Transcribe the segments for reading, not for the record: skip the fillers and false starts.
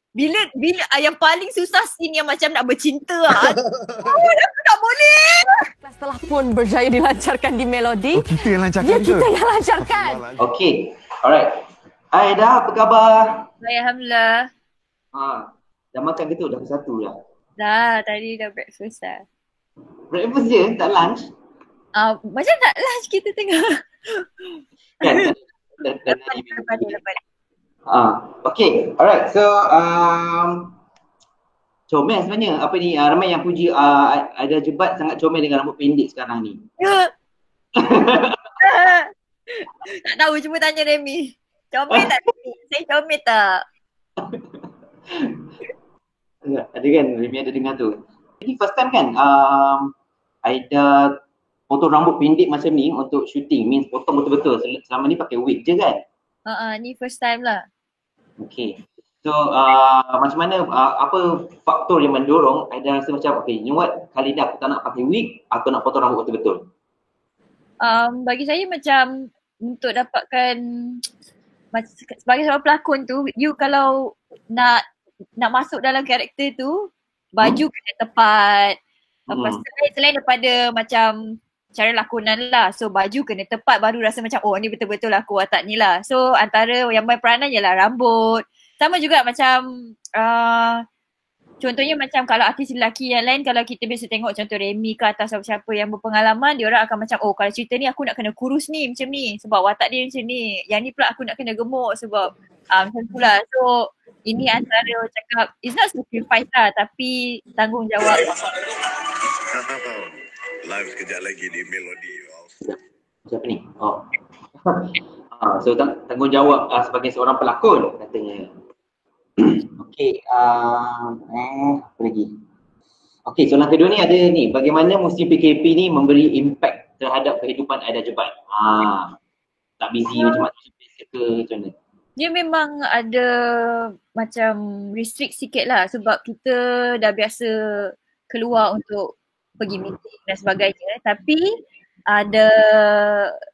Bila yang paling susah scene yang macam nak bercinta aku tak boleh. Kelas telah pun berjaya dilancarkan di Melodi. Oh, kita yang lancarkan Ya, ke? kita yang lancarkan. Okay, alright. Hai dah, apa khabar? Alhamdulillah. Dah makan ke tu? Dah satu dah. Dah, tadi dah breakfast dah. Breakfast je, tak lunch? Macam tak lunch kita tengah. Kan? Lepas. Okay, alright. So, comel sebenarnya. Apa ni, ramai yang puji ada jebat sangat comel dengan rambut pendek sekarang ni. Tak tahu, cuba tanya Remy. Comel tak Remy? Saya comel tak? Ada kan, Remy ada dengar tu. Ini first time kan, Aida potong rambut pendek macam ni untuk shooting. Means potong betul-betul. Selama ni pakai wig je kan? Ni first time lah. Okay. So, macam mana, apa faktor yang mendorong Aida rasa macam, okay, you know what, kali ni aku tak nak pakai wig, aku nak potong rambut betul-betul? Bagi saya macam untuk dapatkan sebagai seorang pelakon tu, you kalau nak masuk dalam karakter tu, baju kena tepat. Lepas selain daripada macam cara lakonan lah, so baju kena tepat baru rasa macam oh ni betul-betul aku watak ni lah. So antara yang main peranan ialah rambut. Sama juga macam contohnya macam kalau artis lelaki yang lain, kalau kita biasa tengok contoh Remy ke atau siapa-siapa yang berpengalaman, dia orang akan macam oh kalau cerita ni aku nak kena kurus ni macam ni sebab watak dia macam ni. Yang ni pula aku nak kena gemuk sebab macam tu lah. So ini antara cakap, it's not sacrifice lah tapi tanggungjawab. Live sekejap lagi di Melodi. Siapa ni? So tanggungjawab sebagai seorang pelakon katanya. Okay, apa lagi? Okay, soalan kedua ni ada ni, bagaimana musim PKP ni memberi impact terhadap kehidupan Aida Jebat? Tak busy macam biasa ke macam mana? Dia memang ada macam restrict sikit lah sebab kita dah biasa keluar untuk pergi meeting dan sebagainya. Tapi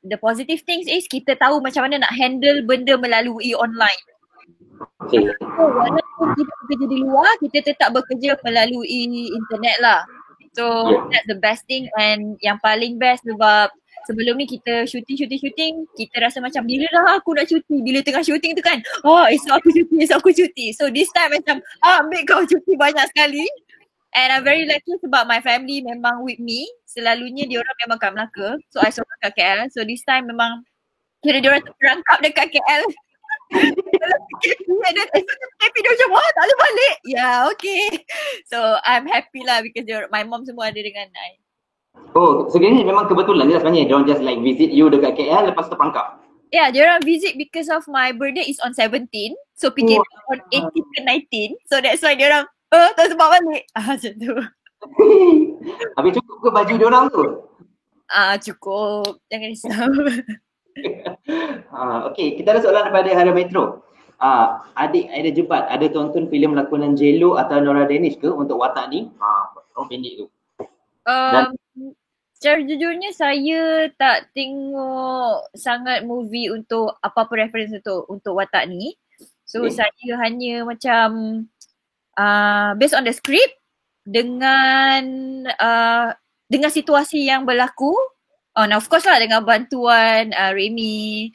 the positive things is kita tahu macam mana nak handle benda melalui online. Okay. So, walaupun kita bekerja di luar, kita tetap bekerja melalui internet lah. So that's the best thing, and yang paling best sebab sebelum ni kita shooting, kita rasa macam bila dah aku nak cuti, bila tengah shooting tu kan, esok aku cuti. So this time macam ambil kau cuti banyak sekali. And I'm very lucky sebab my family memang with me. Selalunya diorang memang kat Melaka. So I seorang kat KL. So this time memang kira diorang terperangkap dekat KL. Dalam PKP dia macam tak boleh balik. Okay. So I'm happy lah because my mom semua ada dengan I. Oh, sebenarnya memang kebetulan je sebenarnya. Diorang just like visit you dekat KL lepas terperangkap. Yeah, diorang visit because of my birthday is on 17. So PKP on 18 ke 19. So that's why diorang tak sebab balik. Macam tu. Habis cukup ke baju diorang tu? Cukup. Jangan risau. Okay, kita ada soalan daripada Hara Metro. Adik Aida Jebat ada tonton filem lakonan Jello atau Nora Danish ke untuk watak ni? Orang pendek tu. Secara jujurnya saya tak tengok sangat movie untuk apa-apa reference untuk watak ni. So saya hanya macam based on the script dengan situasi yang berlaku. Now of course lah dengan bantuan Remy.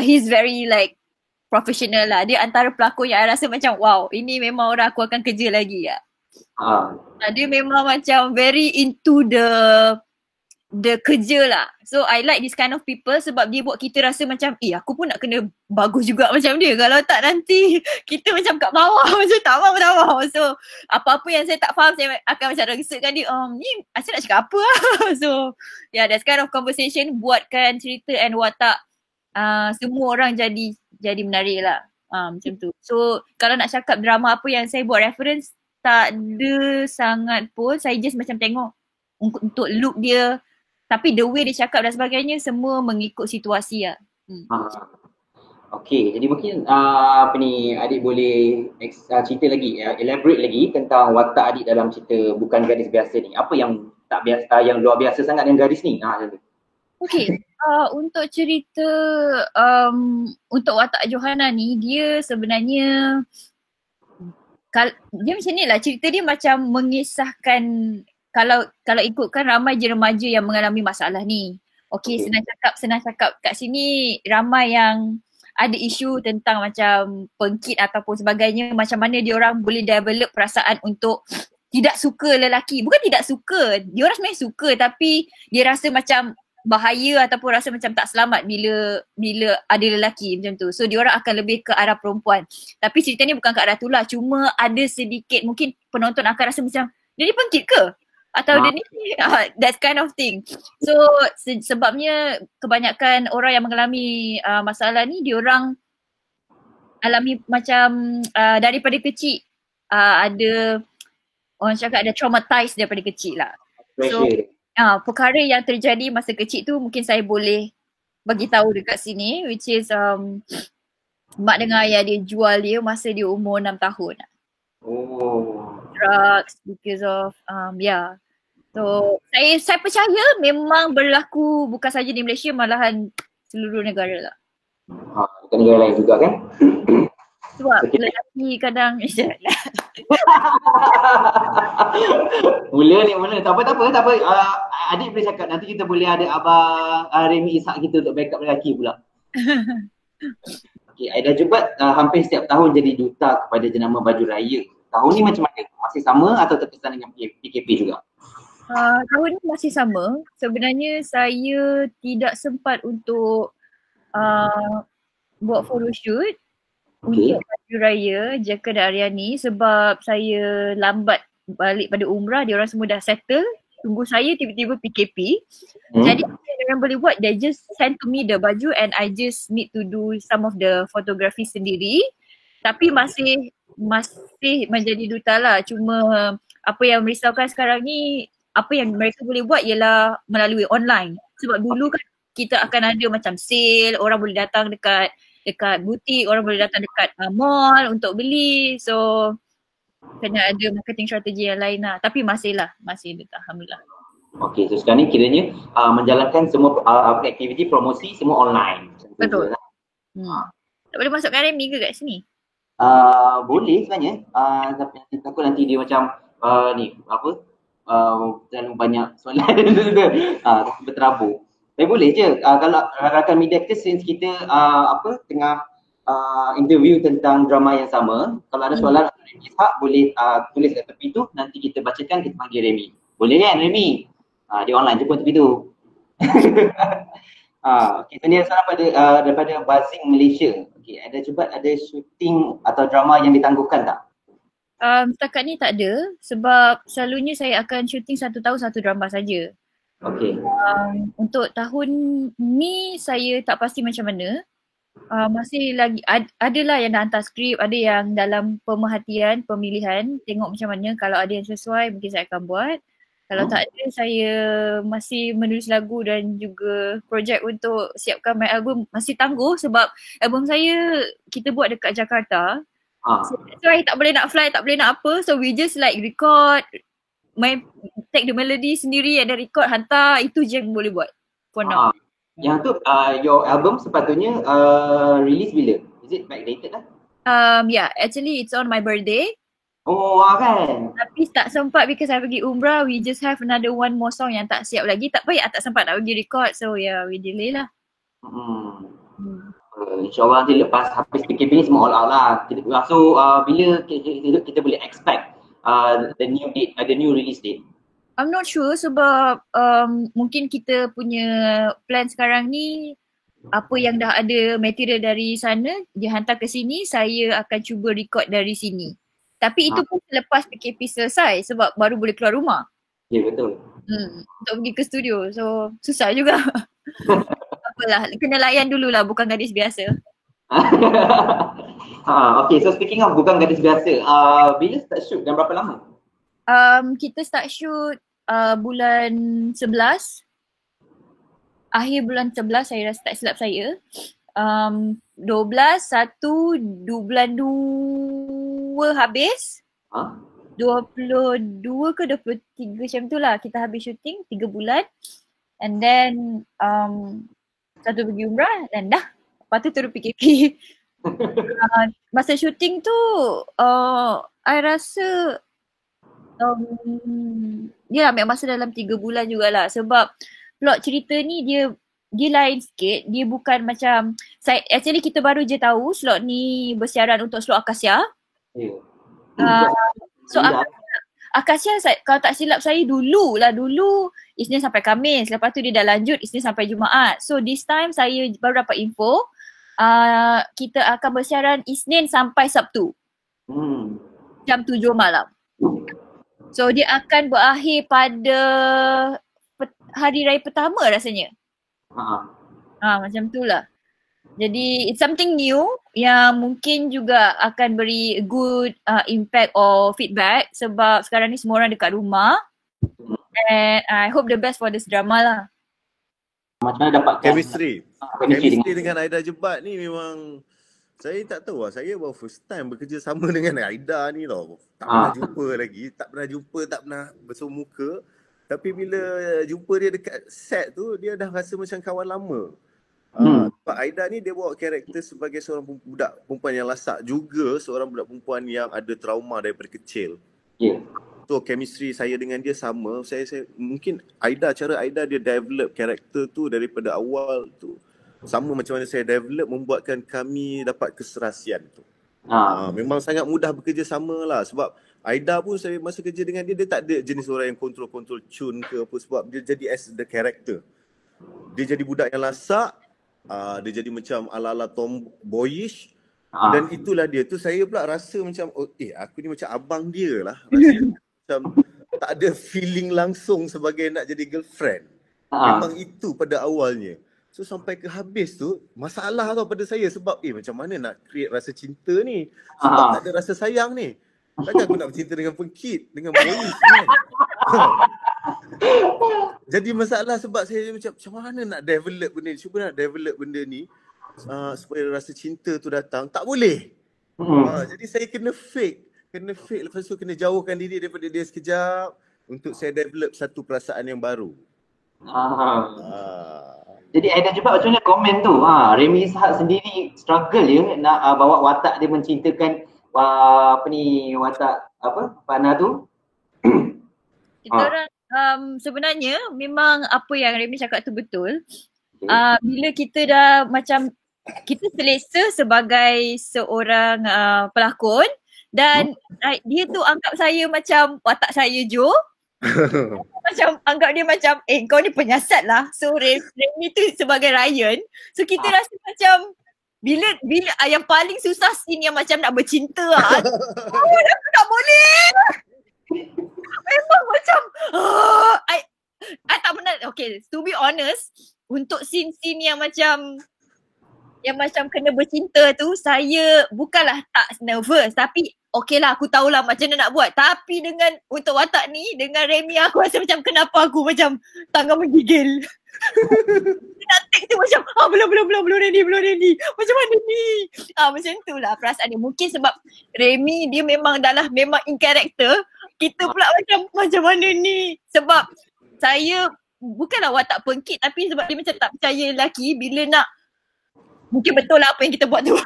He's very like professional lah. Dia antara pelakon yang I rasa macam wow, ini memang orang aku akan kerja lagi lah. Dia memang macam very into the kerja lah. So I like this kind of people sebab dia buat kita rasa macam aku pun nak kena bagus juga macam dia. Kalau tak nanti kita macam kat bawah macam tak mau. So apa-apa yang saya tak faham saya akan macam ragasakan dia, ni Asyik nak cakap apa lah. So that's kind of conversation buatkan cerita and watak semua orang jadi menarik lah. Macam tu. So kalau nak cakap drama apa yang saya buat reference, tak ada sangat pun. Saya just macam tengok untuk look dia. Tapi the way dia cakap dan sebagainya semua mengikut situasi lah. Okay, jadi mungkin adik boleh cerita lagi, elaborate lagi tentang watak adik dalam cerita Bukan Gadis Biasa ni. Apa yang tak biasa, yang luar biasa sangat dengan gadis ni? Okay, untuk cerita untuk watak Johanna ni, dia sebenarnya Dia macam ni lah, cerita dia macam mengisahkan, kalau ikutkan ramai je remaja yang mengalami masalah ni. Okay, senang cakap kat sini ramai yang ada isu tentang macam pengkit ataupun sebagainya, macam mana dia orang boleh develop perasaan untuk tidak suka lelaki. Bukan tidak suka, dia orang sebenarnya suka tapi dia rasa macam bahaya ataupun rasa macam tak selamat bila ada lelaki macam tu. So dia orang akan lebih ke arah perempuan. Tapi cerita ni bukan ke arah tu lah, cuma ada sedikit mungkin penonton akan rasa macam dia ni pengkit ke? Atau dia ni that kind of thing. So sebabnya kebanyakan orang yang mengalami masalah ni dia orang alami macam daripada kecil ada orang cakap ada traumatized daripada kecil lah. So perkara yang terjadi masa kecil tu mungkin saya boleh bagi tahu dekat sini, which is mak dengan ayah dia jual dia masa dia umur 6 tahun. Drugs because of so saya percaya memang berlaku bukan saja di Malaysia, malahan seluruh negara lah. Negara lain juga kan? Sebab lelaki kadang Mula. Tak apa. Adik boleh cakap, nanti kita boleh ada Abang Remy Ishak kita untuk backup lelaki pula. Okay, Aida Jebat hampir setiap tahun jadi duta kepada jenama baju raya. Tahun ni macam mana? Masih sama atau terkesan dengan PKP juga? Tahun ni masih sama. Sebenarnya saya tidak sempat untuk buat photoshoot untuk baju raya Jaka dan Aryani sebab saya lambat balik pada umrah. Dia orang semua dah settle. Tunggu saya tiba-tiba PKP. Jadi apa yang diorang boleh buat, they just send to me the baju and I just need to do some of the photography sendiri. Tapi masih menjadi duta lah. Cuma apa yang merisaukan sekarang ni, apa yang mereka boleh buat ialah melalui online. Sebab dulu kan kita akan ada macam sale, orang boleh datang dekat butik, orang boleh datang dekat mall untuk beli. So kena ada marketing strategi yang lain lah. Tapi masih duta, alhamdulillah. Okay, so sekarang ni kiranya menjalankan semua aktiviti promosi semua online. Betul. Tak boleh masukkan Remy ke kat sini? Boleh sebenarnya. Tapi takut nanti dia macam terlalu banyak soalan berterabur. Tapi boleh je kalau rakan media kita, since kita tengah interview tentang drama yang sama, kalau ada soalan Ishak boleh tulis kat tepi tu, nanti kita bacakan, kita panggil Remy. Boleh kan Remy? Dia online je pun tepi tu. Okay, so ni soalan daripada Buzzing Malaysia. Okay, ada syuting atau drama yang ditangguhkan tak? Setakat ni tak ada sebab selalunya saya akan syuting 1 tahun 1 drama saja. Okay. Untuk tahun ni saya tak pasti macam mana. Masih lagi adalah yang dah hantar skrip, ada yang dalam pemerhatian, pemilihan, tengok macam mana. Kalau ada yang sesuai mungkin saya akan buat. Kalau tak ada, saya masih menulis lagu dan juga projek untuk siapkan my album masih tangguh sebab album saya kita buat dekat Jakarta. So I tak boleh nak fly, tak boleh nak apa. So we just like record, take the melody sendiri and then record, hantar. Itu je yang boleh buat for now. Yang tu your album sepatutnya release bila? Is it backdated lah? Yeah, actually it's on my birthday. Kan? Tapi tak sempat because I pergi umrah. We just have another one more song yang tak siap lagi. Tak payah, tak sempat nak pergi record. So yeah, we delay lah. InsyaAllah nanti lepas habis PKP ni semua all out lah. So bila kita boleh expect the new date, the new release date? I'm not sure sebab mungkin kita punya plan sekarang ni, apa yang dah ada material dari sana dihantar ke sini, saya akan cuba record dari sini. Tapi itu pun selepas PKP selesai sebab baru boleh keluar rumah. Ya, betul. Untuk pergi ke studio. So susah juga. Apalah, kena layan dululah, bukan gadis biasa. Okay, so speaking of bukan gadis biasa, bila start shoot dan berapa lama? Kita start shoot bulan 11. Akhir bulan 11 saya rasa, tak silap saya. 12, 1, 2 bulan 2 habis. 22 ke 23 macam tu lah kita habis syuting 3 bulan. And then satu pergi umrah dan dah. Lepas tu turun PKP. Masa syuting tu I rasa dia ambil masa dalam 3 bulan jugalah sebab plot cerita ni dia lain sikit. Dia bukan macam actually kita baru je tahu slot ni bersiaran untuk slot Akasia. Ya. So Akasia kalau tak silap saya dulu Isnin sampai Khamis. Lepas tu dia dah lanjut Isnin sampai Jumaat. So this time saya baru dapat info kita akan bersiaran Isnin sampai Sabtu. Jam 7 malam. So dia akan berakhir pada hari raya pertama rasanya. Macam tu lah. Jadi it's something new yang mungkin juga akan beri good impact or feedback sebab sekarang ni semua orang dekat rumah. And I hope the best for this drama lah. Macam mana dapat Chemistry dengan Aida Jebat ni memang saya tak tahu lah. Saya baru first time bekerja sama dengan Aida ni tau. Tak pernah jumpa lagi. Tak pernah bersua muka. Tapi bila jumpa dia dekat set tu, dia dah rasa macam kawan lama. Pak Aida ni dia bawa karakter sebagai seorang budak perempuan yang lasak. Juga seorang budak perempuan yang ada trauma daripada kecil. So chemistry saya dengan dia sama. Saya mungkin cara Aida dia develop karakter tu daripada awal tu sama macam mana saya develop membuatkan kami dapat keserasian tu. Memang sangat mudah bekerja sama lah sebab Aida pun saya masa kerja dengan dia tak ada jenis orang yang kontrol tune ke apa sebab dia jadi as the character. Dia jadi budak yang lasak, dia jadi macam ala-ala tomboyish dan itulah dia tu. Saya pula rasa macam aku ni macam abang dia lah. Rasa macam tak ada feeling langsung sebagai nak jadi girlfriend. Memang itu pada awalnya. So sampai ke habis tu masalah tau pada saya sebab macam mana nak create rasa cinta ni sebab tak ada rasa sayang ni. Takkan aku nak bercinta dengan pengkit, dengan boys kan. Jadi masalah sebab saya macam mana nak develop benda ni. Cuba nak develop benda ni supaya rasa cinta tu datang. Tak boleh. Jadi saya kena fake. Lepas tu kena jauhkan diri daripada dia sekejap untuk saya develop satu perasaan yang baru. Jadi Aida Jebat macam mana komen tu? Remy Ishak sendiri struggle nak bawa watak dia mencintakan watak partner tu. Kita orang sebenarnya memang apa yang Remy cakap tu betul. Bila kita dah macam kita selesa sebagai seorang pelakon dan dia tu anggap saya macam watak saya Jo. Macam anggap dia macam kau ni penyiasat lah. So Remy tu sebagai Ryan. So kita rasa macam bila yang paling susah scene yang macam nak bercinta aku tak boleh. Memang macam I tak pernah. Okay, to be honest, untuk scene-scene yang macam kena bercinta tu, saya bukanlah tak nervous tapi okay lah, aku tahulah macam mana nak buat. Tapi untuk watak ni, dengan Remy aku rasa macam kenapa aku macam tangan menggigil. Dia nak take tu macam belum ready. Macam mana ni? Macam tu lah perasaan dia. Mungkin sebab Remy dia memang in character. Kita pula macam mana ni? Sebab saya bukanlah watak pengkit tapi sebab dia macam tak percaya lelaki bila nak. Mungkin betul lah apa yang kita buat tu.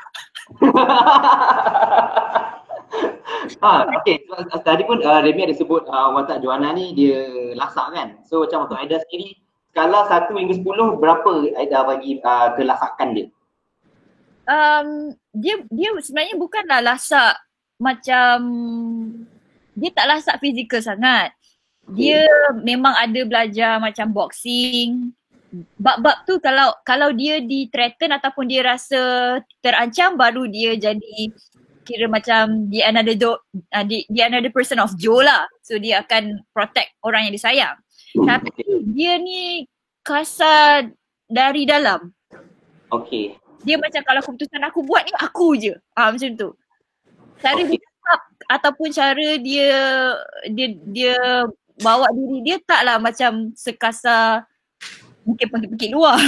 Okay, tadi pun Remy ada sebut watak Joanna ni dia lasak kan. So macam untuk Aida sendiri, skala 1 hingga 10 berapa Aida bagi kelasakan dia? Dia sebenarnya bukanlah lasak macam, dia tak lasak fizikal sangat. Dia memang ada belajar macam boxing. Bab-bab tu kalau dia di-threaten ataupun dia rasa terancam baru dia jadi kira macam dia another person of Joe lah. So dia akan protect orang yang disayang. Tapi dia ni kasar dari dalam. Okay. Dia macam kalau keputusan aku buat ni aku je. Macam tu. Cara dia cakap ataupun cara dia bawa diri dia taklah macam sekasar mungkin pengkit-pengkit luar.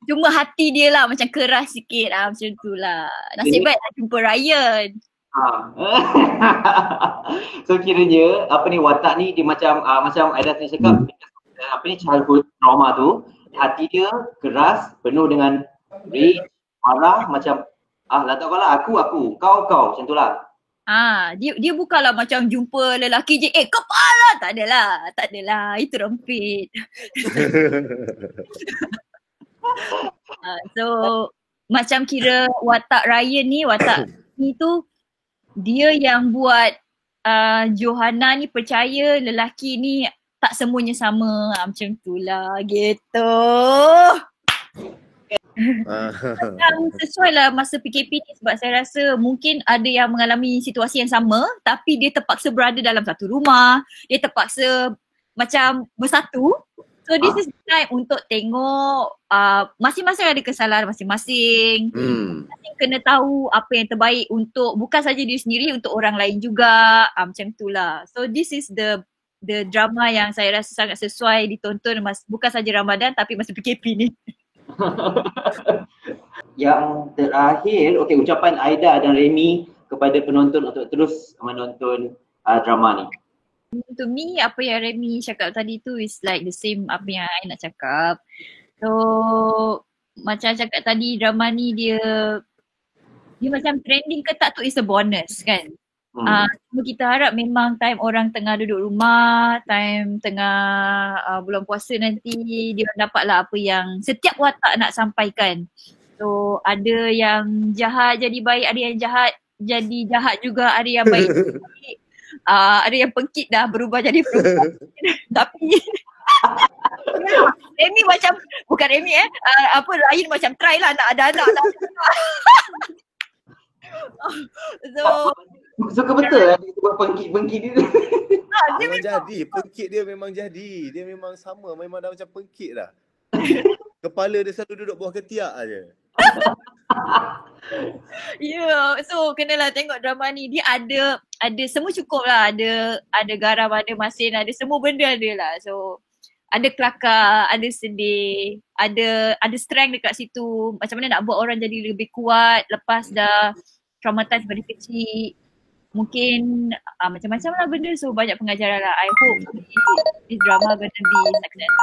Cuma hati dia lah macam keras sikit macam tu lah. Nasib baik nak jumpa Ryan. So kiranya watak ni dia macam Aida tadi cakap childhood trauma tu hati dia keras, penuh dengan rage, marah macam lah tak apalah, aku, kau, macam tu lah. Dia bukanlah macam jumpa lelaki je, kepala, tak adalah, itu rempit. So macam kira watak Ryan ni tu dia yang buat Johanna ni percaya lelaki ni tak semuanya sama, macam tu lah gitu. Yang sesuai lah masa PKP ni sebab saya rasa mungkin ada yang mengalami situasi yang sama tapi dia terpaksa berada dalam satu rumah, dia terpaksa macam bersatu. So this is the time untuk tengok masing-masing ada kesalahan masing-masing. Masing kena tahu apa yang terbaik untuk bukan saja diri sendiri, untuk orang lain juga, macam tu lah. So this is the drama yang saya rasa sangat sesuai ditonton bukan saja Ramadan tapi masa PKP ni. Yang terakhir, ucapan Aida dan Remy kepada penonton untuk terus menonton drama ni. To me, apa yang Remy cakap tadi tu is like the same apa yang I nak cakap. So macam cakap tadi, drama ni dia macam trending ke tak tu is a bonus kan. Cuma kita harap memang time orang tengah duduk rumah, time tengah bulan puasa nanti, dia dapatlah apa yang setiap watak nak sampaikan. So ada yang jahat jadi baik, ada yang jahat jadi jahat juga, ada yang baik jadi baik. Ada yang pengkit dah berubah jadi perempuan. Tapi Remy macam, bukan Remy Ryan macam try lah nak ada anak lah. So suka betul lah dia buat pengkit dia. Memang jadi, pengkit dia memang jadi. Dia memang sama, memang dah macam pengkit dah. Kepala dia selalu duduk bawah ketiak aje. So kenalah tengok drama ni. Dia ada semua cukup lah. Ada garam, ada masin, ada semua benda ada lah. So ada kelakar, ada sedih, ada strength dekat situ. Macam mana nak buat orang jadi lebih kuat lepas dah traumatized dari kecil. Mungkin macam-macam lah benda. So banyak pengajaran lah. I hope this drama gonna be success.